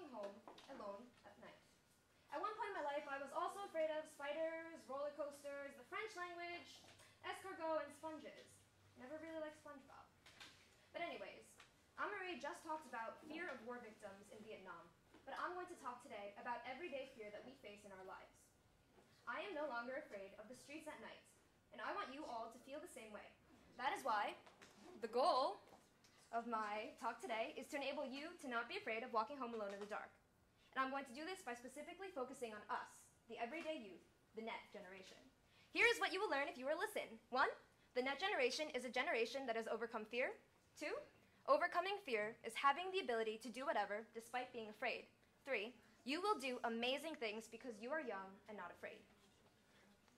walking home alone at night. At one point in my life, I was also afraid of spiders, roller coasters, the French language, escargot, and sponges. Never really liked SpongeBob. But anyways, Anne-Marie just talked about fear of war victims in Vietnam, but I'm going to talk today about everyday fear that we face in our lives. I am no longer afraid of the streets at night, and I want you all to feel the same way. That is why the goal of my talk today is to enable you to not be afraid of walking home alone in the dark. And I'm going to do this by specifically focusing on us, the everyday youth, the net generation. Here is what you will learn if you will listen. 1, the net generation is a generation that has overcome fear. 2, overcoming fear is having the ability to do whatever despite being afraid. 3, you will do amazing things because you are young and not afraid.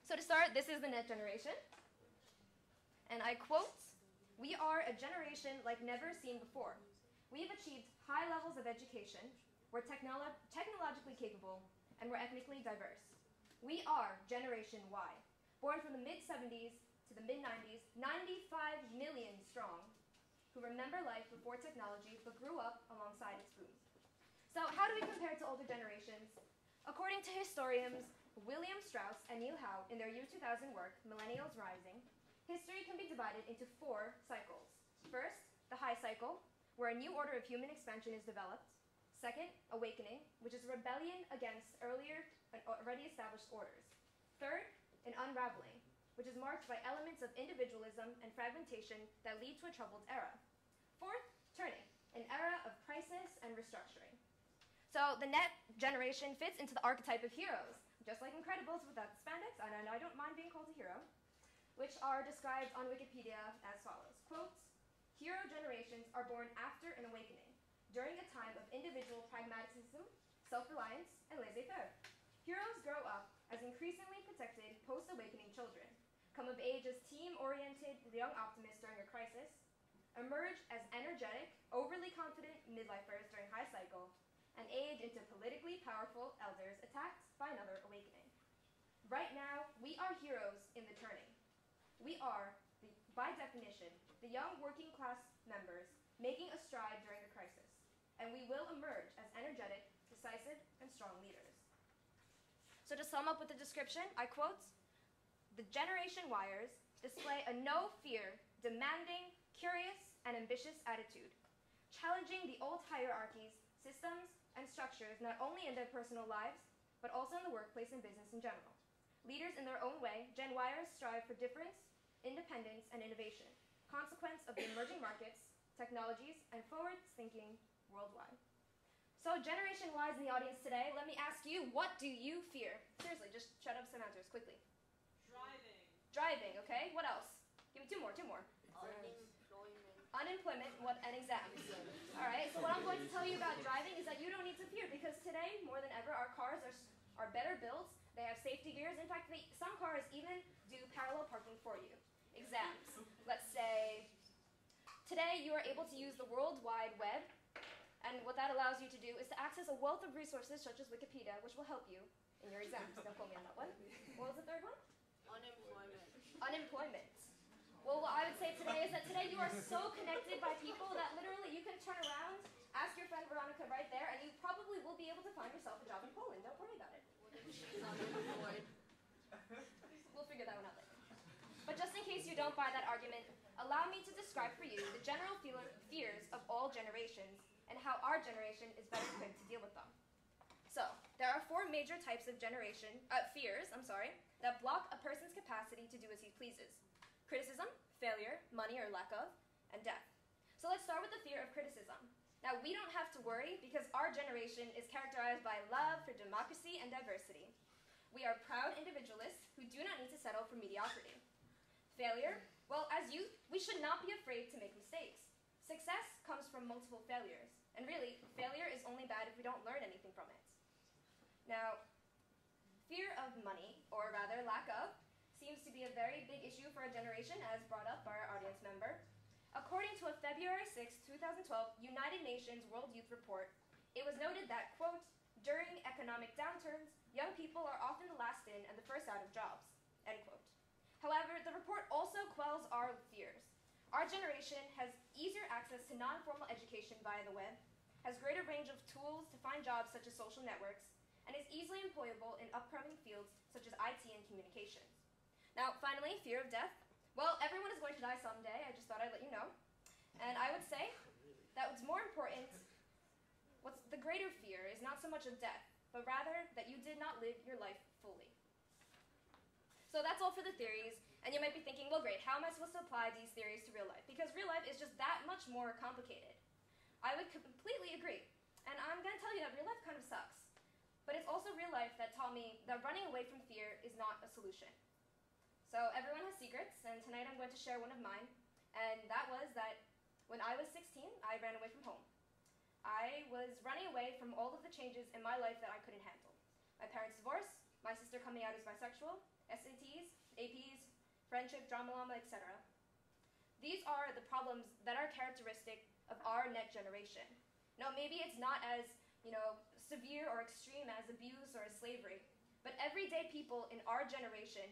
So to start, this is the net generation. And I quote, "We are a generation like never seen before. We have achieved high levels of education, we're technologically capable, and we're ethnically diverse. We are Generation Y, born from the mid-70s to the mid-90s, 95 million strong, who remember life before technology but grew up alongside its boom." So how do we compare to older generations? According to historians William Strauss and Neil Howe in their year 2000 work, Millennials Rising, history can be divided into 4 cycles. First, the high cycle, where a new order of human expansion is developed. Second, awakening, which is a rebellion against already established orders. Third, an unraveling, which is marked by elements of individualism and fragmentation that lead to a troubled era. Fourth, turning, an era of crisis and restructuring. So the net generation fits into the archetype of heroes, just like Incredibles without the spandex, and I don't mind being called a hero, which are described on Wikipedia as follows. Quotes, "Hero generations are born after an awakening, during a time of individual pragmatism, self-reliance, and laissez-faire. Heroes grow up as increasingly protected post-awakening children, come of age as team-oriented young optimists during a crisis, emerge as energetic, overly confident midlifers during high cycle, and age into politically powerful elders attacked by another awakening. Right now, we are heroes in the turning. We are, by definition, the young working class members making a stride during the crisis, and we will emerge as energetic, decisive, and strong leaders." So to sum up with the description, I quote, "The Generation Yers display a no-fear, demanding, curious, and ambitious attitude, challenging the old hierarchies, systems, and structures not only in their personal lives, but also in the workplace and business in general. Leaders in their own way, Gen Yers strive for difference, independence, and innovation, consequence of the emerging markets, technologies, and forward-thinking worldwide." So Generation Ys in the audience today, let me ask you, what do you fear? Seriously, just shut up some answers, quickly. Driving. Driving, okay? What else? Give me two more. Unemployment, and exams. All right, so what I'm going to tell you about driving is that you don't need to fear, because today, more than ever, our cars are better built. They have safety gears. In fact, some cars even do parallel parking for you. Exams. Let's say today you are able to use the World Wide Web, and what that allows you to do is to access a wealth of resources such as Wikipedia, which will help you in your exams. Don't quote me on that one. What was the third one? Unemployment. Well, what I would say today is that today you are so connected by people that literally you can turn around, ask your friend Veronica right there, and you probably will be able to find yourself a job in Poland. Don't worry about it. We'll figure that one out later. But just in case you don't buy that argument, allow me to describe for you the general fears of all generations and how our generation is better equipped to deal with them. So, there are 4 major types of fears, that block a person's capacity to do as he pleases. Criticism, failure, money or lack of, and death. So let's start with the fear of criticism. Now, we don't have to worry because our generation is characterized by love for democracy and diversity. We are proud individualists who do not need to settle for mediocrity. Failure, well, as youth, we should not be afraid to make mistakes. Success comes from multiple failures, and really, failure is only bad if we don't learn anything from it. Now, fear of money, or rather lack of, seems to be a very big issue for our generation, as brought up by our audience member. According to a February 6, 2012 United Nations World Youth Report, it was noted that, quote, "During economic downturns, young people are often the last in and the first out of jobs," end quote. However, the report also quells our fears. Our generation has easier access to non-formal education via the web. has greater range of tools to find jobs such as social networks, and is easily employable in upcoming fields such as IT and communications. Now, finally, fear of death. Well, everyone is going to die someday. I just thought I'd let you know. And I would say that what's more important, what's the greater fear is not so much of death, but rather that you did not live your life fully. So that's all for the theories, and you might be thinking, well, great, how am I supposed to apply these theories to real life? Because real life is just that much more complicated. I would completely agree, and I'm going to tell you that real life kind of sucks. But it's also real life that taught me that running away from fear is not a solution. So everyone has secrets, and tonight I'm going to share one of mine, and that was that when I was 16, I ran away from home. I was running away from all of the changes in my life that I couldn't handle. My parents' divorce, my sister coming out as bisexual, SATs, APs, friendship, drama llama, etc. These are the problems that are characteristic of our next generation. Now, maybe it's not as, severe or extreme as abuse or as slavery, but everyday people in our generation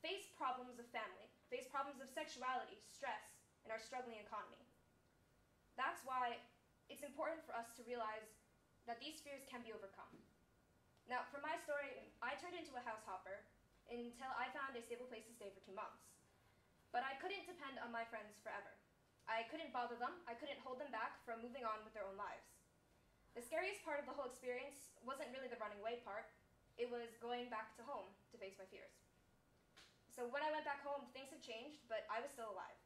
face problems of family, face problems of sexuality, stress, and our struggling economy. That's why it's important for us to realize that these fears can be overcome. Now, for my story, I turned into a house hopper until I found a stable place to stay for 2 months. But I couldn't depend on my friends forever. I couldn't bother them, I couldn't hold them back from moving on with their own lives. The scariest part of the whole experience wasn't really the running away part, it was going back to home to face my fears. So when I went back home, things had changed, but I was still alive.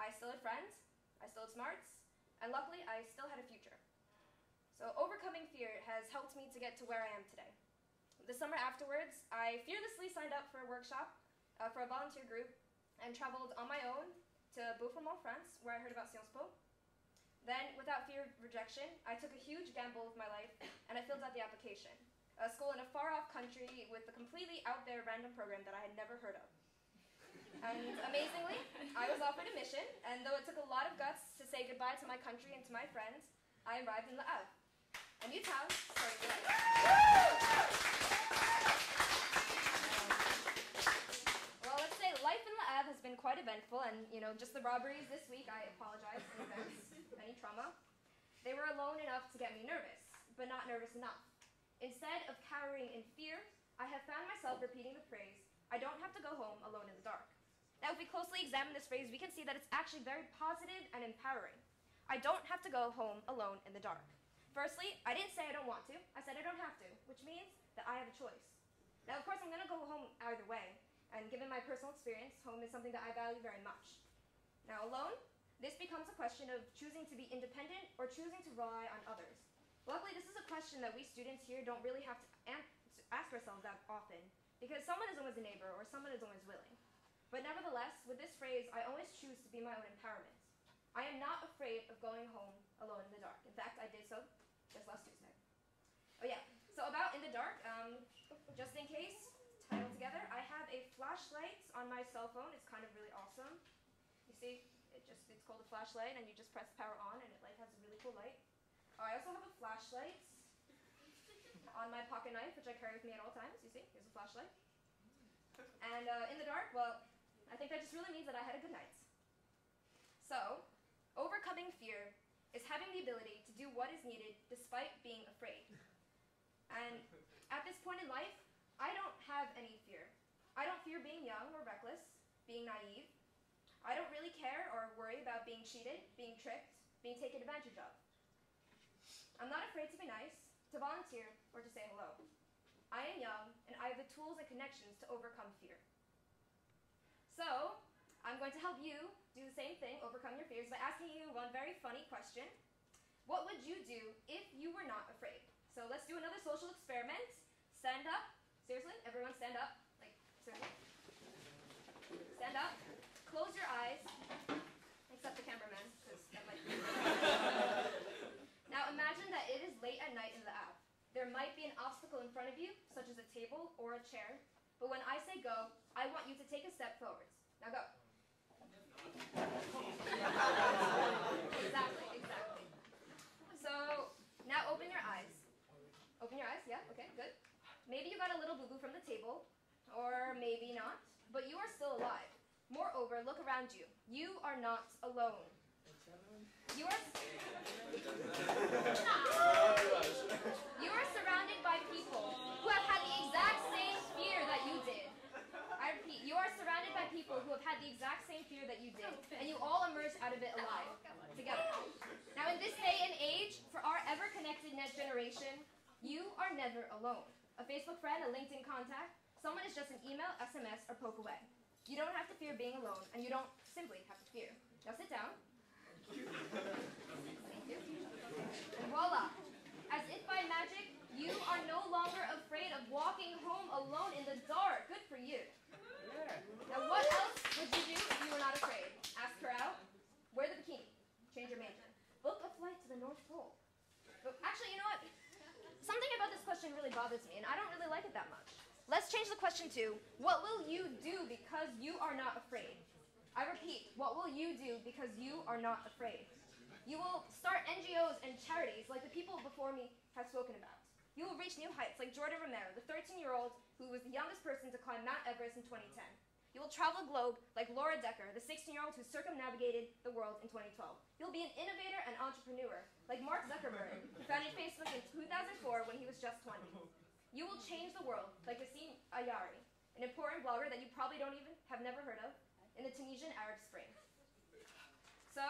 I still had friends, I still had smarts, and luckily I still had a future. So overcoming fear has helped me to get to where I am today. The summer afterwards, I fearlessly signed up for a workshop for a volunteer group and traveled on my own to Beaufort, France, where I heard about TEDxSciPo. Then, without fear of rejection, I took a huge gamble with my life and I filled out the application. A school in a far-off country with a completely out-there random program that I had never heard of. And amazingly, I was offered a mission, and though it took a lot of guts to say goodbye to my country and to my friends, I arrived in Le Havre, a new town starting life. Well, let's say life in Le Havre has been quite eventful, and just the robberies this week, I apologize in advance, any trauma. They were alone enough to get me nervous, but not nervous enough. Instead of cowering in fear, I have found myself repeating the phrase, I don't have to go home alone in the dark. Now, if we closely examine this phrase, we can see that it's actually very positive and empowering. I don't have to go home alone in the dark. Firstly, I didn't say I don't want to. I said I don't have to, which means that I have a choice. Now, of course, I'm going to go home either way, and given my personal experience, home is something that I value very much. Now, alone, this becomes a question of choosing to be independent or choosing to rely on others. Luckily, this is a question that we students here don't really have to ask ourselves that often, because someone is always a neighbor or someone is always willing. But nevertheless, with this phrase, I always choose to be my own empowerment. I am not afraid of going home alone in the dark. In fact, I did so just last Tuesday. Oh yeah, so about in the dark, just in case, tie it all together, I have a flashlight on my cell phone. It's kind of really awesome. You see, it's called a flashlight, and you just press power on, and it has a really cool light. I also have a flashlight on my pocket knife, which I carry with me at all times. You see, here's a flashlight. And in the dark, well, I think that just really means that I had a good night. So, overcoming fear is having the ability to do what is needed despite being afraid. And at this point in life, I don't have any fear. I don't fear being young or reckless, being naive. I don't really care or worry about being cheated, being tricked, being taken advantage of. I'm not afraid to be nice, to volunteer, or to say hello. I am young, and I have the tools and connections to overcome fear. So, I'm going to help you do the same thing, overcome your fears, by asking you one very funny question. What would you do if you were not afraid? So let's do another social experiment. Stand up. Seriously, everyone stand up. Seriously. Stand up. Close your eyes. Except the cameraman, because that might be. Now imagine that it is late at night in the Havre. There might be an obstacle in front of you, such as a table or a chair, but when I say go, I want you to take a step forwards. Now go. Exactly. So, now open your eyes. Open your eyes, yeah, okay, good. Maybe you got a little boo-boo from the table, or maybe not, but you are still alive. Moreover, look around you. You are not alone. You are surrounded by people who have had the exact same fear that you did. I repeat, you are surrounded by people who have had the exact same fear that you did, and you all emerged out of it alive, together. Now in this day and age, for our ever-connected net generation, you are never alone. A Facebook friend, a LinkedIn contact, someone is just an email, SMS, or poke away. You don't have to fear being alone, and you don't simply have to fear. Now sit down. Thank you. And voila! As if by magic, you are no longer afraid of walking home alone in the dark. Good for you. Now what else would you do if you were not afraid? Ask her out. Wear the bikini. Change your major. Book a flight to the North Pole. But actually, you know what? Something about this question really bothers me, and I don't really like it that much. Let's change the question to, what will you do because you are not afraid? I repeat, what will you do because you are not afraid? You will start NGOs and charities like the people before me have spoken about. You will reach new heights like Jordan Romero, the 13-year-old who was the youngest person to climb Mount Everest in 2010. You will travel the globe like Laura Decker, the 16-year-old who circumnavigated the world in 2012. You'll be an innovator and entrepreneur like Mark Zuckerberg, who founded Facebook in 2004 when he was just 20. You will change the world like Wasim Ayari, an important blogger that you probably have never heard of, in the Tunisian Arab Spring. So,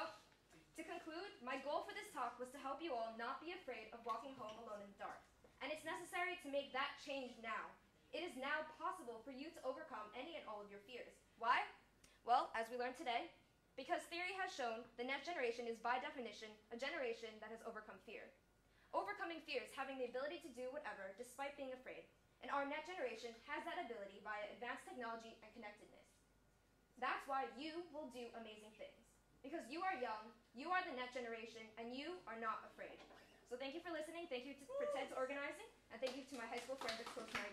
to conclude, my goal for this talk was to help you all not be afraid of walking home alone in the dark. And it's necessary to make that change now. It is now possible for you to overcome any and all of your fears. Why? Well, as we learned today, because theory has shown the next generation is by definition a generation that has overcome fear. Overcoming fear is having the ability to do whatever despite being afraid. And our net generation has that ability via advanced technology and connectedness. That's why you will do amazing things. Because you are young, you are the net generation, and you are not afraid. So thank you for listening, thank you for TED's organizing, and thank you to my high school friends at Coast Mary.